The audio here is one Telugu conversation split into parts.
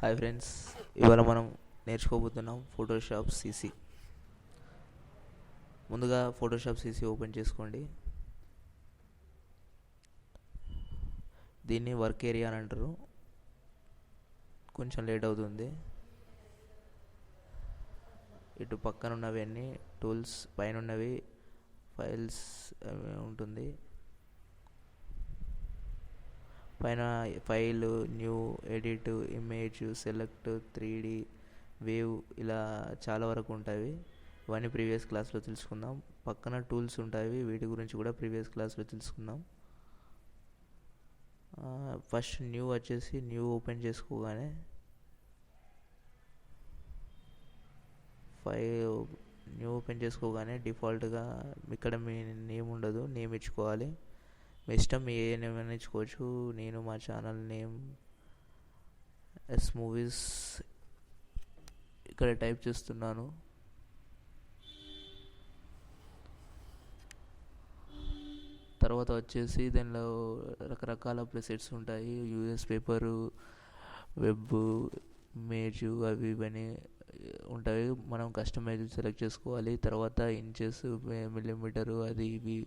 హాయ్ ఫ్రెండ్స్, ఇవాళ మనం నేర్చుకోబోతున్నాం ఫోటోషాప్ సీసీ. ముందుగా ఫోటోషాప్ సీసీ ఓపెన్ చేసుకోండి. దీన్ని వర్క్ ఏరియా అని అంటారు. కొంచెం లేట్ అవుతుంది. ఇటు పక్కన ఉన్నవి అన్నీ టూల్స్, పైన ఉన్నవి ఫైల్స్ ఉంటుంది. పైన file, new, edit, image, select, 3D, wave, ఇలా చాలా వరకు ఉంటాయి. ఇవన్నీ ప్రీవియస్ క్లాస్లో తెలుసుకుందాం. పక్కన టూల్స్ ఉంటాయి, వీటి గురించి కూడా ప్రీవియస్ క్లాస్లో తెలుసుకుందాం. ఫస్ట్ న్యూ వచ్చేసి న్యూ ఓపెన్ చేసుకోగానే న్యూ ఓపెన్ చేసుకోగానే డిఫాల్ట్గా ఇక్కడ మీ నేమ్ ఉండదు, నేమ్ ఇచ్చుకోవాలి. మీ ఇష్టం ఏ నేమ్ అయినా ఇచ్చుకోవచ్చు. నేను మా ఛానల్ నేమ్ ఎస్ మూవీస్ ఇక్కడ టైప్ చేస్తున్నాను. తర్వాత వచ్చేసి దానిలో రకరకాల ప్రెసెట్స్ ఉంటాయి. యూఎస్ పేపరు, వెబ్, ఇమేజ్, అవి ఇవన్నీ ఉంటాయి. మనం కస్టమైజ్ సెలెక్ట్ చేసుకోవాలి. తర్వాత ఇంచెస్, మిల్లీమీటరు, అది ఇవి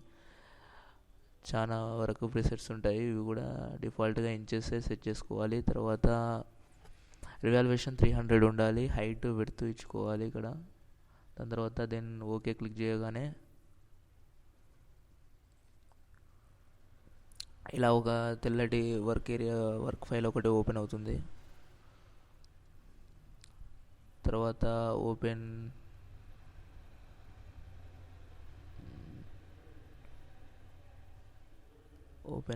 చాలా వరకు ప్రిసెట్స్ ఉంటాయి. ఇవి కూడా డిఫాల్ట్గా ఇంచెస్ సెట్ చేసుకోవాలి. తర్వాత రివాల్యూషన్ 300 ఉండాలి. హైట్, విడ్త్ ఇచ్చుకోవాలి ఇక్కడ. దాని తర్వాత దెన్ ఓకే క్లిక్ చేయగానే ఇలా ఒక తెల్లటి వర్క్ ఫైల్ ఒకటి ఓపెన్ అవుతుంది. తర్వాత ఓపెన్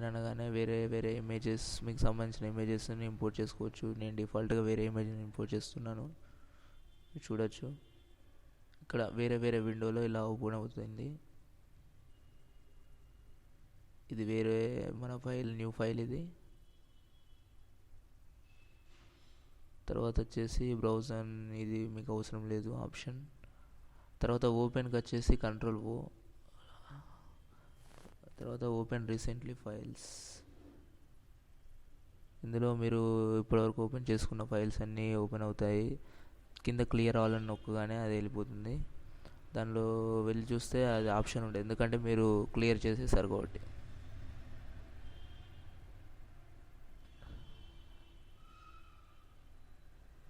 అనగానే వేరే వేరే ఇమేజెస్, మీకు సంబంధించిన ఇమేజెస్ని ఇంపోర్ట్ చేసుకోవచ్చు. నేను డిఫాల్ట్గా వేరే ఇమేజ్ని ఇంపోర్ట్ చేస్తున్నాను. చూడొచ్చు ఇక్కడ వేరే వేరే విండోలో ఇలా ఓపెన్ అవుతుంది. ఇది వేరే మన ఫైల్, న్యూ ఫైల్ ఇది. తర్వాత వచ్చేసి బ్రౌజర్, ఇది మీకు అవసరం లేదు ఆప్షన్. తర్వాత ఓపెన్కి వచ్చేసి Ctrl+O. తర్వాత ఓపెన్ రీసెంట్లీ ఫైల్స్. ఇందులో మీరు ఇప్పటివరకు ఓపెన్ చేసుకున్న ఫైల్స్ అన్నీ ఓపెన్ అవుతాయి. కింద క్లియర్ ఆల్ అని నొక్కగానే అది వెళ్ళిపోతుంది. దానిలో వెళ్ళి చూస్తే అది ఆప్షన్ ఉంటుంది, ఎందుకంటే మీరు క్లియర్ చేసేసారు కాబట్టి.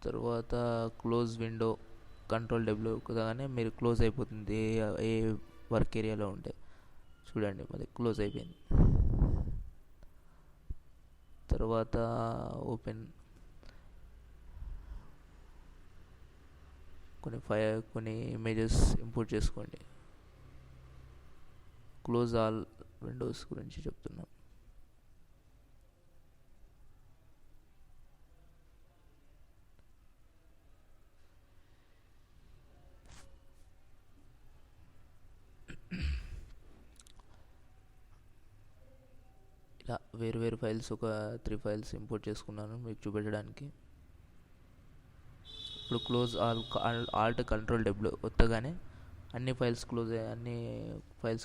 తర్వాత క్లోజ్ విండో, Ctrl+W నొక్కగానే మీరు క్లోజ్ అయిపోతుంది. ఏ వర్క్ ఏరియాలో ఉంటే చూడండి, మరి క్లోజ్ అయిపోయింది. తర్వాత ఓపెన్ కొన్ని ఇమేజెస్ ఇంపోర్ట్ చేసుకోండి. క్లోజ్ ఆల్ విండోస్ గురించి చెప్తున్నాం. ఇలా వేరు ఫైల్స్, ఒక 3 ఫైల్స్ ఇంపోర్ట్ చేసుకున్నాను మీకు చూపెట్టడానికి. ఇప్పుడు క్లోజ్ ఆల్ట్ Ctrl+W ఒత్తగానే అన్ని ఫైల్స్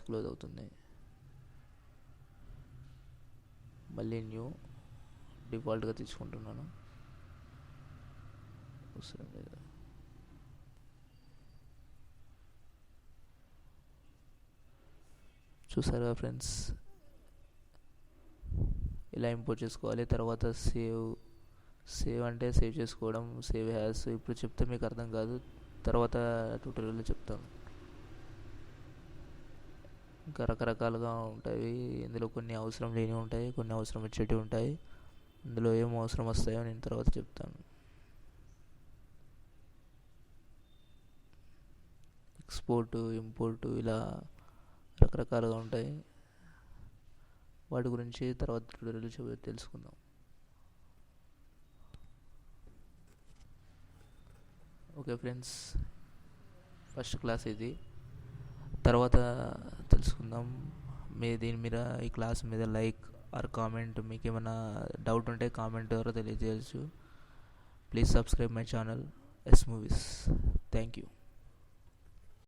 క్లోజ్ అవుతుంది. మళ్ళీ న్యూ డిఫాల్ట్గా తీసుకుంటున్నాను. అవసరం లేదు. చూసారా ఫ్రెండ్స్, ఇలా ఇంపోర్ట్ చేసుకోవాలి. తర్వాత సేవ్ అంటే సేవ్ చేసుకోవడం, సేవ్ యాజ్. ఇప్పుడు చెప్తే మీకు అర్థం కాదు, తర్వాత ట్యూటోరియల్లో చెప్తాను. ఇంకా రకరకాలుగా ఉంటాయి. ఇందులో కొన్ని అవసరం లేనివి ఉంటాయి, కొన్ని అవసరం వచ్చేటివి ఉంటాయి. ఇందులో ఏం అవసరం వస్తాయో నేను తర్వాత చెప్తాను. ఎక్స్పోర్ట్, ఇంపోర్ట్, ఇలా రకరకాలుగా ఉంటాయి. వాటి గురించి తర్వాత ట్యూటోరియల్ తెలుసుకుందాం. ఓకే ఫ్రెండ్స్, ఫస్ట్ క్లాస్ ఇది. తర్వాత తెలుసుకుందాం. దీని మీద, ఈ క్లాస్ మీద లైక్ ఆర్ కామెంట్, మీకు ఏమైనా డౌట్ ఉంటే కామెంట్ ద్వారా తెలియజేయచ్చు. Please subscribe my channel S movies. Thank you.